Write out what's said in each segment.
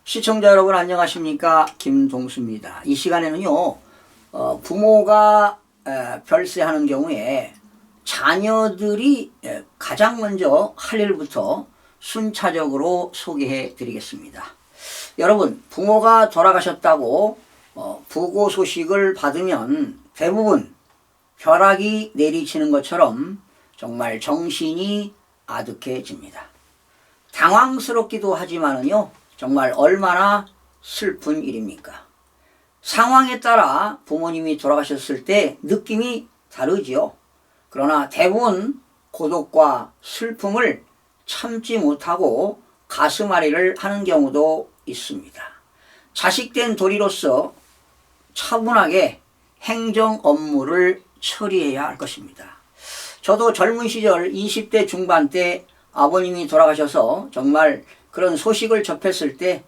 시청자 여러분 안녕하십니까? 김동수입니다. 이 시간에는요 부모가 별세하는 경우에 자녀들이 가장 먼저 할 일부터 순차적으로 소개해 드리겠습니다. 여러분, 부모가 돌아가셨다고 부고 소식을 받으면 대부분 벼락이 내리치는 것처럼 정말 정신이 아득해집니다. 당황스럽기도 하지만은요 정말 얼마나 슬픈 일입니까? 상황에 따라 부모님이 돌아가셨을 때 느낌이 다르지요. 그러나 대부분 고독과 슬픔을 참지 못하고 가슴앓이를 하는 경우도 있습니다. 자식된 도리로서 차분하게 행정 업무를 처리해야 할 것입니다. 저도 젊은 시절 20대 중반 때 아버님이 돌아가셔서 정말 그런 소식을 접했을 때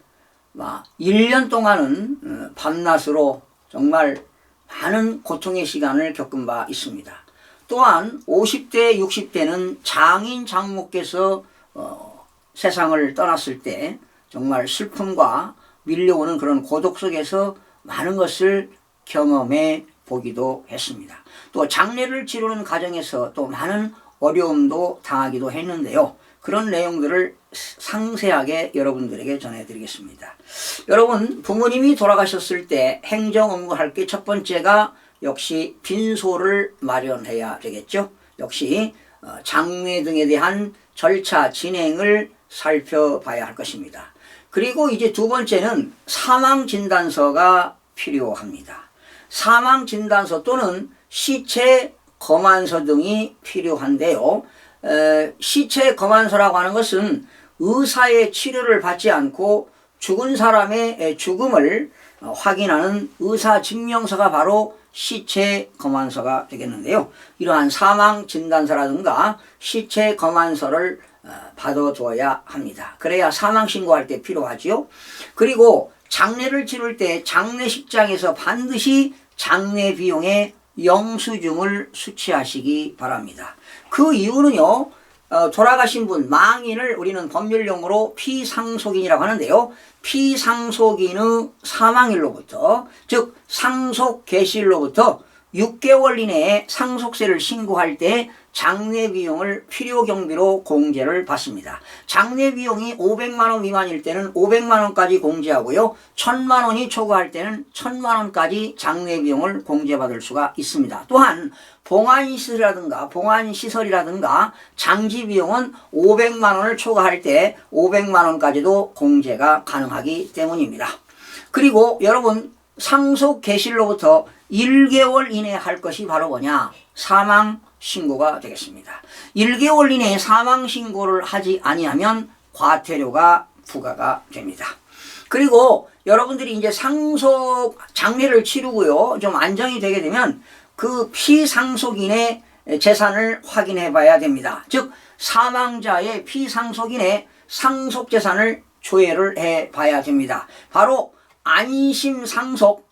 1년 동안은 밤낮으로 정말 많은 고통의 시간을 겪은 바 있습니다. 또한 50대, 60대는 장인 장모께서 세상을 떠났을 때 정말 슬픔과 밀려오는 그런 고독 속에서 많은 것을 경험해 보기도 했습니다. 또 장례를 치르는 과정에서 또 많은 어려움도 당하기도 했는데요. 그런 내용들을 상세하게 여러분들에게 전해드리겠습니다. 여러분, 부모님이 돌아가셨을 때 행정 업무할 게 첫 번째가 역시 빈소를 마련해야 되겠죠. 역시 장례 등에 대한 절차 진행을 살펴봐야 할 것입니다. 그리고 이제 두 번째는 사망진단서가 필요합니다. 사망진단서 또는 시체 검안서 등이 필요한데요. 시체 검안서라고 하는 것은 의사의 치료를 받지 않고 죽은 사람의 죽음을 확인하는 의사증명서가 바로 시체 검안서가 되겠는데요. 이러한 사망진단서라든가 시체 검안서를 받아두어야 합니다. 그래야 사망신고할 때 필요하지요. 그리고 장례를 치를 때 장례식장에서 반드시 장례 비용의 영수증을 수취하시기 바랍니다. 그 이유는요, 돌아가신 분, 망인을 우리는 법률용어로 피상속인이라고 하는데요. 피상속인의 사망일로부터, 즉 상속 개시일로부터 6개월 이내에 상속세를 신고할 때 장례 비용을 필요 경비로 공제를 받습니다. 장례 비용이 500만 원 미만일 때는 500만 원까지 공제하고요. 1000만 원이 초과할 때는 1000만 원까지 장례 비용을 공제받을 수가 있습니다. 또한 봉안시설이라든가 장지 비용은 500만 원을 초과할 때 500만 원까지도 공제가 가능하기 때문입니다. 그리고 여러분, 상속 개시일로부터 1개월 이내에 할 것이 바로 뭐냐? 사망신고가 되겠습니다. 1개월 이내에 사망신고를 하지 아니하면 과태료가 부과가 됩니다. 그리고 여러분들이 이제 장례를 치르고요, 좀 안정이 되게 되면 그 피상속인의 재산을 확인해 봐야 됩니다. 즉 사망자의 피상속인의 상속재산을 조회를 해 봐야 됩니다. 바로 안심상속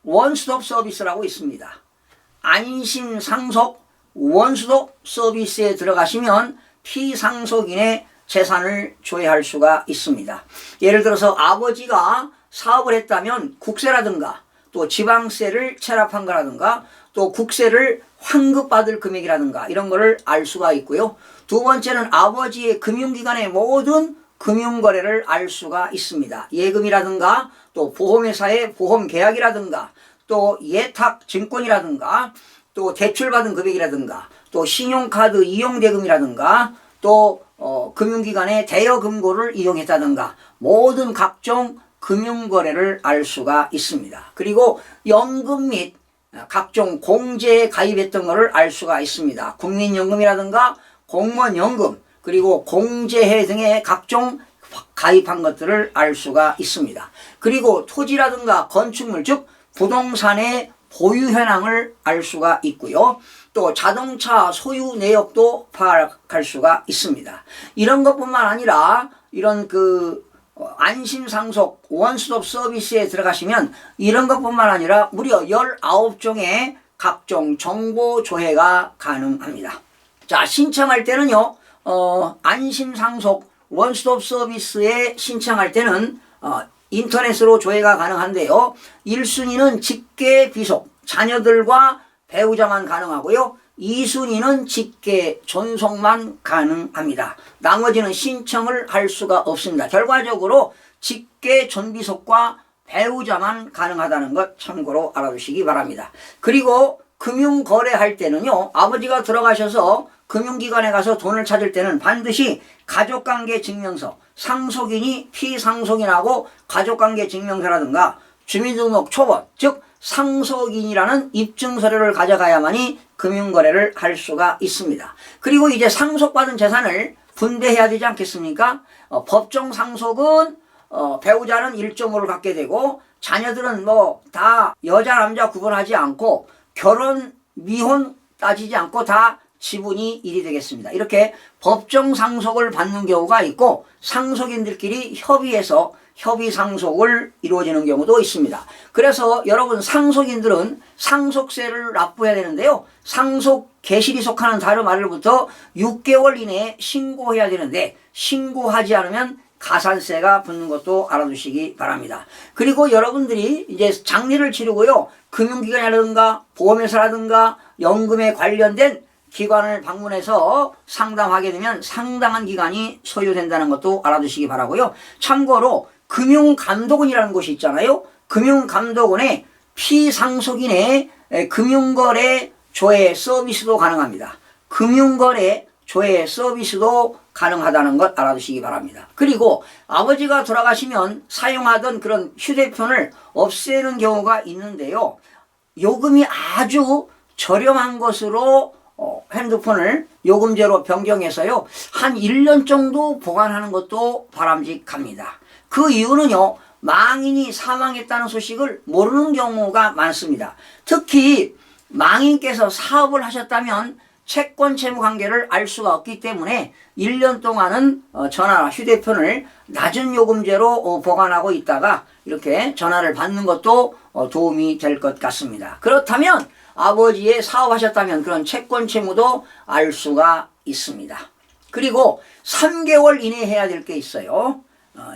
원스톱 서비스라고 있습니다. 안심상속 원스톱 서비스에 들어가시면 피상속인의 재산을 조회할 수가 있습니다. 예를 들어서 아버지가 사업을 했다면 국세라든가 또 지방세를 체납한 거라든가 또 국세를 환급받을 금액이라든가 이런 거를 알 수가 있고요. 두 번째는 아버지의 금융기관의 모든 금융거래를 알 수가 있습니다. 예금이라든가 또 보험회사의 보험계약이라든가 또 예탁증권이라든가 또 대출받은 금액이라든가 또 신용카드 이용대금이라든가 또 금융기관의 대여금고를 이용했다든가 모든 각종 금융거래를 알 수가 있습니다. 그리고 연금 및 각종 공제에 가입했던 것을 알 수가 있습니다. 국민연금이라든가 공무원연금 그리고 공제회 등의 각종 가입한 것들을 알 수가 있습니다. 그리고 토지라든가 건축물 즉 부동산의 보유 현황을 알 수가 있고요. 또 자동차 소유 내역도 파악할 수가 있습니다. 이런 것뿐만 아니라 이런 안심상속 원스톱 서비스에 들어가시면 이런 것뿐만 아니라 무려 19종의 각종 정보 조회가 가능합니다. 자, 신청할 때는요, 안심상속 원스톱 서비스에 신청할 때는 인터넷으로 조회가 가능한데요. 1순위는 직계 비속, 자녀들과 배우자만 가능하고요. 2순위는 직계 존속만 가능합니다. 나머지는 신청을 할 수가 없습니다. 결과적으로 직계 존비속과 배우자만 가능하다는 것 참고로 알아두시기 바랍니다. 그리고 금융거래할 때는요. 아버지가 들어가셔서 금융기관에 가서 돈을 찾을 때는 반드시 가족관계 증명서, 상속인이 피상속인하고 가족관계 증명서라든가 주민등록 초본, 즉 상속인이라는 입증서류를 가져가야만이 금융거래를 할 수가 있습니다. 그리고 이제 상속받은 재산을 분배해야 되지 않겠습니까? 법정 상속은 배우자는 1.5를 갖게 되고 자녀들은 뭐 다 여자 남자 구분하지 않고 결혼 미혼 따지지 않고 다 지분이 1이 되겠습니다. 이렇게 법정 상속을 받는 경우가 있고 상속인들끼리 협의해서 협의 상속을 이루어지는 경우도 있습니다. 그래서 여러분 상속인들은 상속세를 납부해야 되는데요. 상속 개실이 속하는 다른 말로부터 6개월 이내에 신고해야 되는데 신고하지 않으면 가산세가 붙는 것도 알아두시기 바랍니다. 그리고 여러분들이 이제 장례를 치르고요. 금융기관이라든가 보험회사라든가 연금에 관련된 기관을 방문해서 상담하게 되면 상당한 기간이 소요된다는 것도 알아두시기 바라고요. 참고로 금융감독원이라는 곳이 있잖아요. 금융감독원에 피상속인의 금융거래 조회 서비스도 가능합니다. 금융거래 조회 서비스도 가능하다는 것 알아두시기 바랍니다. 그리고 아버지가 돌아가시면 사용하던 그런 휴대폰을 없애는 경우가 있는데요. 요금이 아주 저렴한 것으로 핸드폰을 요금제로 변경해서요. 한 1년 정도 보관하는 것도 바람직합니다. 그 이유는요. 망인이 사망했다는 소식을 모르는 경우가 많습니다. 특히 망인께서 사업을 하셨다면 채권 채무 관계를 알 수가 없기 때문에 1년 동안은 전화, 휴대폰을 낮은 요금제로 보관하고 있다가 이렇게 전화를 받는 것도 도움이 될 것 같습니다. 그렇다면 아버지의 사업하셨다면 그런 채권 채무도 알 수가 있습니다. 그리고 3개월 이내에 해야 될 게 있어요.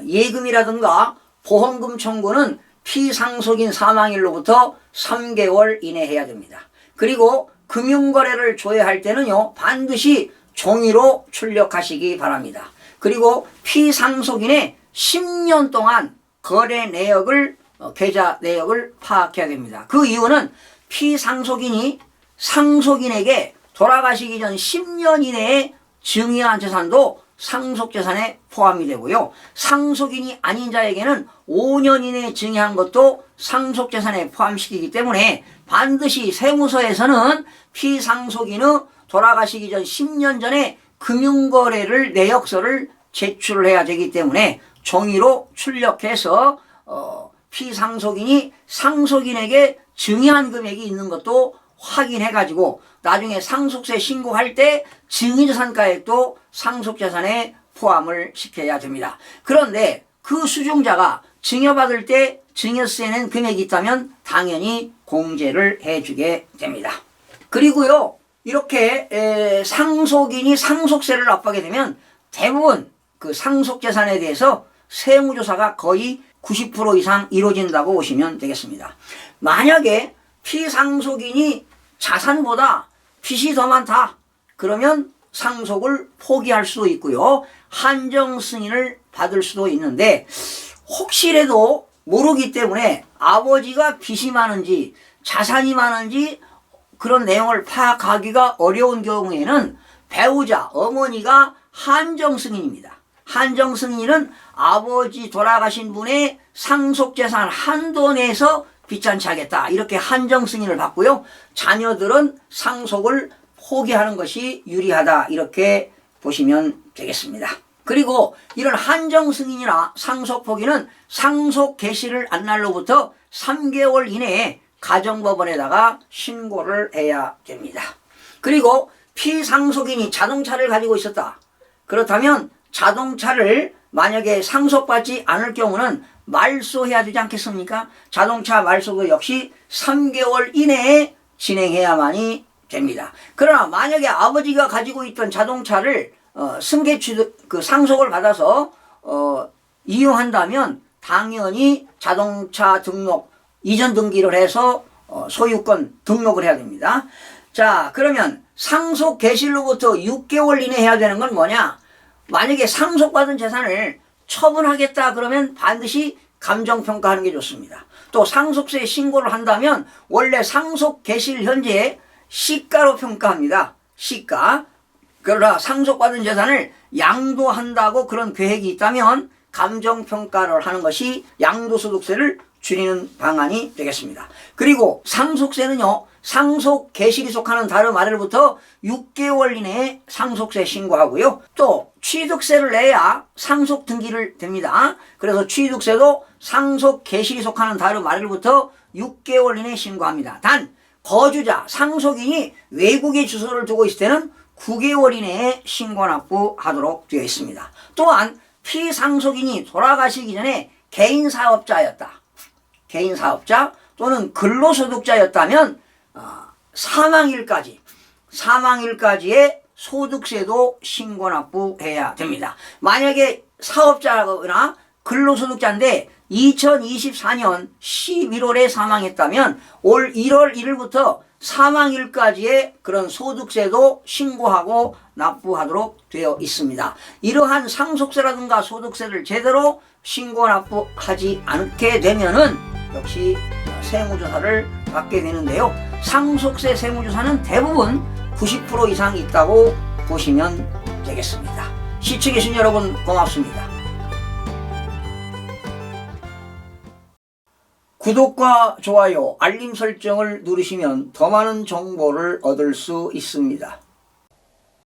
예금이라든가 보험금 청구는 피상속인 사망일로부터 3개월 이내에 해야 됩니다. 그리고 금융거래를 조회할 때는요. 반드시 종이로 출력하시기 바랍니다. 그리고 피상속인의 10년 동안 거래 내역을 계좌 내역을 파악해야 됩니다. 그 이유는 피상속인이 상속인에게 돌아가시기 전 10년 이내에 증여한 재산도 상속재산에 포함이 되고요. 상속인이 아닌 자에게는 5년 이내에 증여한 것도 상속재산에 포함시키기 때문에 반드시 세무서에서는 피상속인의 돌아가시기 전 10년 전에 금융거래를 내역서를 제출을 해야 되기 때문에 종이로 출력해서 피상속인이 상속인에게 증여한 금액이 있는 것도 확인해가지고 나중에 상속세 신고할 때 증여재산가액도 상속재산에 포함을 시켜야 됩니다. 그런데 그 수중자가 증여받을 때 증여세 낸 금액이 있다면 당연히 공제를 해주게 됩니다. 그리고요 이렇게 상속인이 상속세를 납부하게 되면 대부분 그 상속재산에 대해서 세무조사가 거의 90% 이상 이루어진다고 보시면 되겠습니다. 만약에 피상속인이 자산보다 빚이 더 많다 그러면 상속을 포기할 수도 있고요. 한정 승인을 받을 수도 있는데 혹시라도 모르기 때문에 아버지가 빚이 많은지 자산이 많은지 그런 내용을 파악하기가 어려운 경우에는 배우자, 어머니가 한정 승인입니다. 한정 승인은 아버지 돌아가신 분의 상속재산 한도 내에서 빚잔치 하겠다 이렇게 한정 승인을 받고요. 자녀들은 상속을 포기하는 것이 유리하다 이렇게 보시면 되겠습니다. 그리고 이런 한정 승인이나 상속 포기는 상속 개시를 한 날로부터 3개월 이내에 가정법원에다가 신고를 해야 됩니다. 그리고 피상속인이 자동차를 가지고 있었다. 그렇다면 자동차를 만약에 상속받지 않을 경우는 말소해야 되지 않겠습니까? 자동차 말소도 역시 3개월 이내에 진행해야만이 됩니다. 그러나 만약에 아버지가 가지고 있던 자동차를 승계 상속을 받아서 이용한다면 당연히 자동차 등록 이전 등기를 해서 소유권 등록을 해야 됩니다. 자, 그러면 상속 개시로부터 6개월 이내 해야 되는 건 뭐냐? 만약에 상속받은 재산을 처분하겠다 그러면 반드시 감정평가하는 게 좋습니다. 또 상속세 신고를 한다면 원래 상속 개시일 현재 시가로 평가합니다. 시가. 그러나 상속받은 재산을 양도한다고 그런 계획이 있다면 감정평가를 하는 것이 양도소득세를 줄이는 방안이 되겠습니다. 그리고 상속세는요, 상속 개시일이 속하는 다름 아래로부터 6개월 이내에 상속세 신고하고요. 또 취득세를 내야 상속 등기를 됩니다. 그래서 취득세도 상속 개시일이 속하는 다름 아래로부터 6개월 이내에 신고합니다. 단 거주자, 상속인이 외국에 주소를 두고 있을 때는 9개월 이내에 신고 납부하도록 되어 있습니다. 또한 피상속인이 돌아가시기 전에 개인사업자였다. 개인사업자 또는 근로소득자였다면 사망일까지의 소득세도 신고 납부해야 됩니다. 만약에 사업자거나 근로소득자인데 2024년 11월에 사망했다면 올 1월 1일부터 사망일까지의 그런 소득세도 신고하고 납부하도록 되어 있습니다. 이러한 상속세라든가 소득세를 제대로 신고 납부하지 않게 되면은 역시 세무조사를 받게 되는데요. 상속세 세무조사는 대부분 90% 이상 있다고 보시면 되겠습니다. 시청해주신 여러분 고맙습니다. 구독과 좋아요, 알림 설정을 누르시면 더 많은 정보를 얻을 수 있습니다.